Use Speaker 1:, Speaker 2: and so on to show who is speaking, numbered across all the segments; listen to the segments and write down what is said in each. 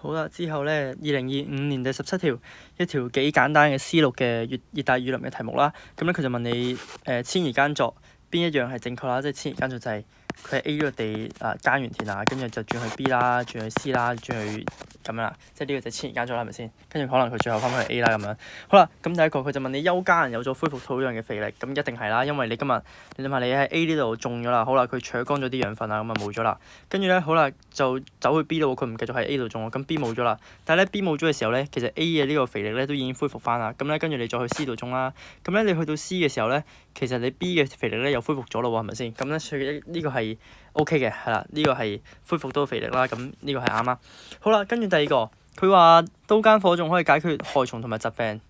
Speaker 1: 好啦，之後咧，2025年第17條，一條幾簡單嘅 C6嘅熱帶雨林嘅題目啦。咁咧佢就問你遷移間作邊一樣係正確啦？即係遷移間作就係佢喺 A 呢個地耕完田啊，跟住就轉去 B 啦，轉去 C 啦，轉去咁樣啦。即係呢個就遷移間作啦，係咪先？跟住可能佢最後翻返去 A 啦咁樣。好啦，咁第一個佢就問你優家人有咗恢復土壤嘅肥力，咁一定係啦，因為你今日你諗下你喺 A 呢度種咗啦，好啦，佢取乾咗啲養分啊，咁啊冇咗啦。跟住咧，好啦，就走去 B 度，佢唔繼續喺 A 度種喎，咁 B 冇咗啦。但係咧 B 冇咗嘅時候咧，其實 A 嘅呢個肥力咧都已經恢復翻啦。咁咧跟住你再去 C 度種啦，咁咧你去到 C 嘅時候咧，其實你 B 嘅肥力咧又恢復咗咯喎，係咪先？咁咧所以呢個係 OK 嘅，係啦，呢個係恢復到肥力啦，咁呢個係啱啦。好啦，跟住第二個，佢話刀耕火種可以解決害蟲同埋疾病。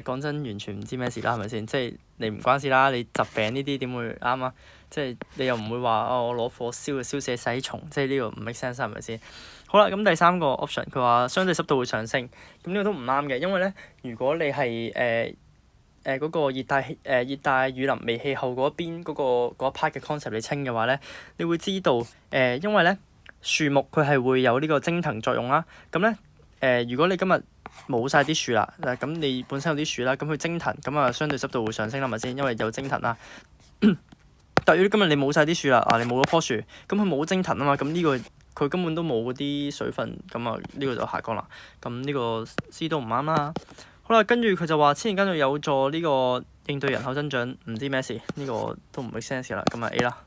Speaker 1: 講真，完全唔知咩事啦，係咪先？即係你唔關事啦，你疾病呢啲點會啱啊？即係你又唔會話我攞火燒死啲蟲，即係呢個唔 make sense，係咪先？好啦，咁第三個 option 佢話相對濕度會上升，咁呢個都唔啱嘅，因為咧，如果你係嗰個熱帶雨林微氣候嗰邊嗰一 part 嘅 concept 你清嘅話咧，你會知道因為咧樹木佢係會有呢個蒸騰作用啦，咁咧如果你今日冇晒啲樹啦，咁你本身有啲樹啦，咁佢蒸騰，咁啊相對濕度會上升啦，係咪先？因為有蒸騰啦。但係如果今日你冇晒啲樹啦，你冇咗棵樹，咁佢冇蒸騰啊嘛，咁呢個佢根本都冇嗰啲水分，咁啊呢個就下降啦。咁呢個 C 都唔啱啦。好啦，跟住佢就話遷移間作有助呢個應對人口增長，唔知咩事，呢個都唔 make sense 啦。咁啊 A 啦。